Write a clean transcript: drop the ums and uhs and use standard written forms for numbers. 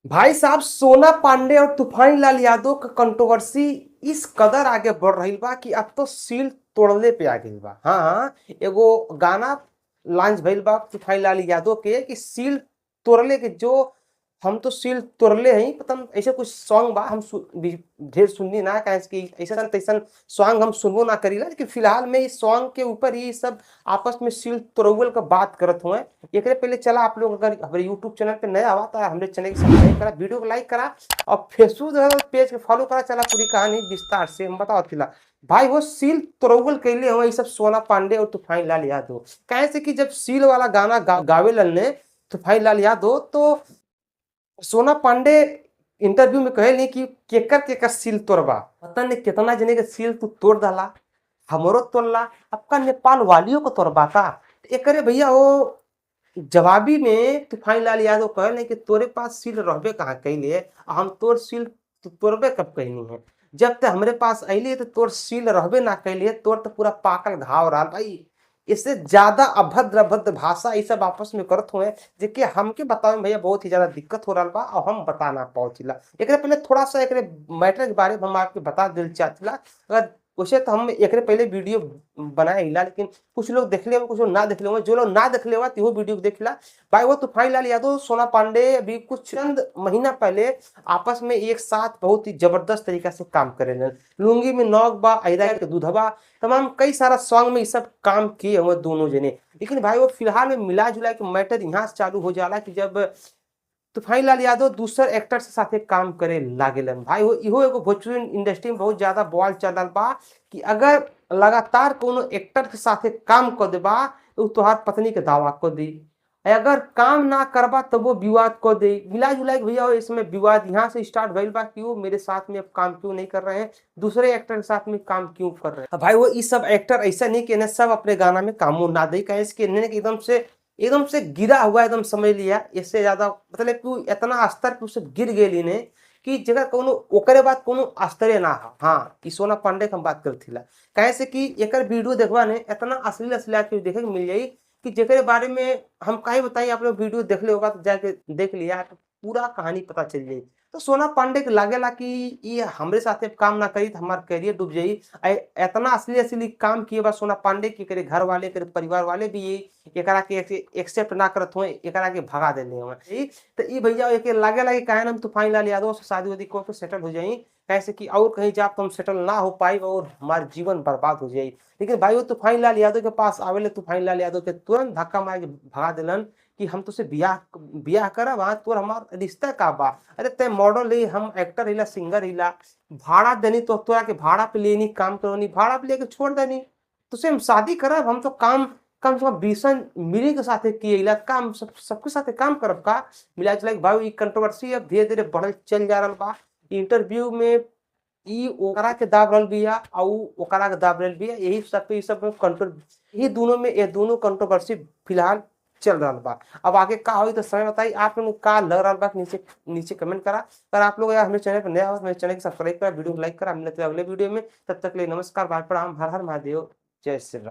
भाई साहब, सोना पांडे और तूफान लाल यादव का कंट्रोवर्सी इस कदर आगे बढ़ रही बा कि अब तो सील तोड़ले पे आ गई बा। हाँ हाँ, एगो गाना लॉन्च भइल बा तूफान लाल यादव के कि सील तोड़ले के जो हम तो सील तोड़ले हैं, पता नहीं ऐसे कुछ सॉन्ग बा। हम ढेर सुननी ना कहे कि ऐसा तैसन सॉन्ग हम सुनबो ना करीला, लेकिन फिलहाल में इस सॉन्ग के ऊपर ही सब आपस में सील तोड़वल का बात करत हुए। एकरे पहले चला आप लोग अगर हमारे यूट्यूब चैनल पे नया आवा तो हमारे चैनल को सब्सक्राइब करा, वीडियो को लाइक करा और फेसबुक पेज के फॉलो करा। चला पूरी कहानी विस्तार से हम बताओ फिलहाल। भाई वो सील तोड़वल कैले हो ये सब सोना पांडे और तूफान लाल यादव। कैसे कि जब सील वाला गाना गावे ललने तूफान लाल यादव, तो सोना पांडे इंटरव्यू में कहे कि केकर केकर सील तोड़बा, पता नहीं कितना जने के सील तू तोड़ डाला, हमरो तोड़ला, आपका नेपाल वालियों को तोड़बा का। एकरे भैया वो जवाबी में तूफान लाल यादव कहले कि तोरे पास सील रहबे कहाँ कैले, हम तोर सील तोड़बे कब कहनी है। जब ते हमरे पास अली तो तोर सील रहबे ना कैले, तोर तो पूरा पाकल घाव रहा भाई। इससे ज्यादा अभद्र अभद्र भाषा ये सब आपस में करत हुए, जेके हमके बतावे में भैया बहुत ही ज्यादा दिक्कत हो रहा बा और हम बता ना पहुंचिला। एकरे पहले थोड़ा सा एकरे मैटर के बारे में हम आपके बता दिल चाहतिला। अगर वैसे तो हम एकरे पहले वीडियो बनाए हिला, लेकिन कुछ लोग देख ले, कुछ लोग ना देख ले। जो लोग ना देख ले वो वीडियो देख ला। भाई वो तूफान लाल यादव सोना पांडे अभी कुछ चंद महीना पहले आपस में एक साथ बहुत ही जबरदस्त तरीका से काम करे। लुंगी में नौक बा, ऐदा के दूधबा, तमाम कई सारा सॉन्ग में ये सब काम किए हुए दोनों जने। लेकिन भाई वो फिलहाल में मिला जुला के मैटर यहाँ से चालू हो जाला कि जब तूफान लाल यादव दूसर एक्टर से साथे काम करे लागेलन। भाई वो इहो एगो भोजपुरी इंडस्ट्री में बहुत ज्यादा बवाल चल रहा बा कि अगर लगातार कोनो एक्टर के साथे काम कर देबा तो तोहार पत्नी के दावा कर दी, अगर काम ना करबा तो वो विवाद कर दे। मिला जुला के भैया इसमें विवाद यहाँ से स्टार्ट भइल बा कि वो मेरे साथ में अब काम क्यों नहीं कर रहे हैं, दूसरे एक्टर के साथ में काम क्यों कर रहे हैं। अब भाई वो ये सब एक्टर ऐसा नहीं कि इन्हें सब अपने गाना में कामों ना दे, कहे इसके इन्हें एकदम से गिरा हुआ एकदम समझ लिया। इससे ज्यादा मतलब कि इतना स्तर पे उसे गिर गए ने कि जगह कोनो ओकरे बाद कोनो स्तरे ना हो। हाँ, कि सोना पांडे के हम बात करथिला, कहे से कि एकर वीडियो देखबा ने इतना असली असली चीज देखे के मिल जाई कि जेकरे बारे में हम काहे बताई। आप लोग वीडियो देख ले होगा तो जाके देख लिया तो पूरा कहानी पता चल जाई। तो सोना पांडे के लागेला कि ये हमरे साथे काम ना करी तो हमार करियर डूब जाई। इतना असली असली काम किए बा सोना पांडे की करे घर वाले करे परिवार वाले भी ये एकरा के एक्सेप्ट ना करत हुए, एकरा के भगा देले हुए। तो ई भैया एके लागेला कि काहे ना हम तूफान लाल यादव से शादी वादी को सेटल हो जाई, कैसे कि और कहीं जाप तो हम सेटल ना हो पाई और हमारा जीवन बर्बाद हो जाई। लेकिन भाई वो तूफान लाल यादव के पास आवेले, तूफान लाल यादव के तुरंत धक्का मार के भगा दिलन कि हम तुझसे बियाह बियाह करब, वहां तोर हमार रिश्ता का बा। अरे ते मॉडल ही, हम एक्टर हिला, सिंगर हिला, भाड़ा देनी तो तोरा के भाड़ा पे लेनी, काम करनी, भाड़ा पे लेके छोड़ देनी, तुझसे हम शादी करब। हम तो काम कम से कम बीसन मिली के साथे किए काम, सबके साथे काम करब का। मिला जुला के भाई कंट्रोवर्सी अब धीरे धीरे बढ़ल चल जा रहा बा। इंटरव्यू में ई ओकरा के दाब रहल बिया और ओकरा के दाब रहल बिया, यही सब पे, सब कंट्रोल, यही दोनों में, ये दोनों कंट्रोवर्सी फिलहाल चल रहा बा। अब आगे का होई तो समय बताई। आप लोग का लग रहा बा नीचे नीचे कमेंट करा। अगर आप लोग यार हमारे चैनल पर नया हो, हमारे चैनल को सब्सक्राइब करा, वीडियो को लाइक करा। मिलते हैं अगले वीडियो में, तब तक के लिए नमस्कार, बाय प्रणाम, हर हर महादेव, जय श्री राम।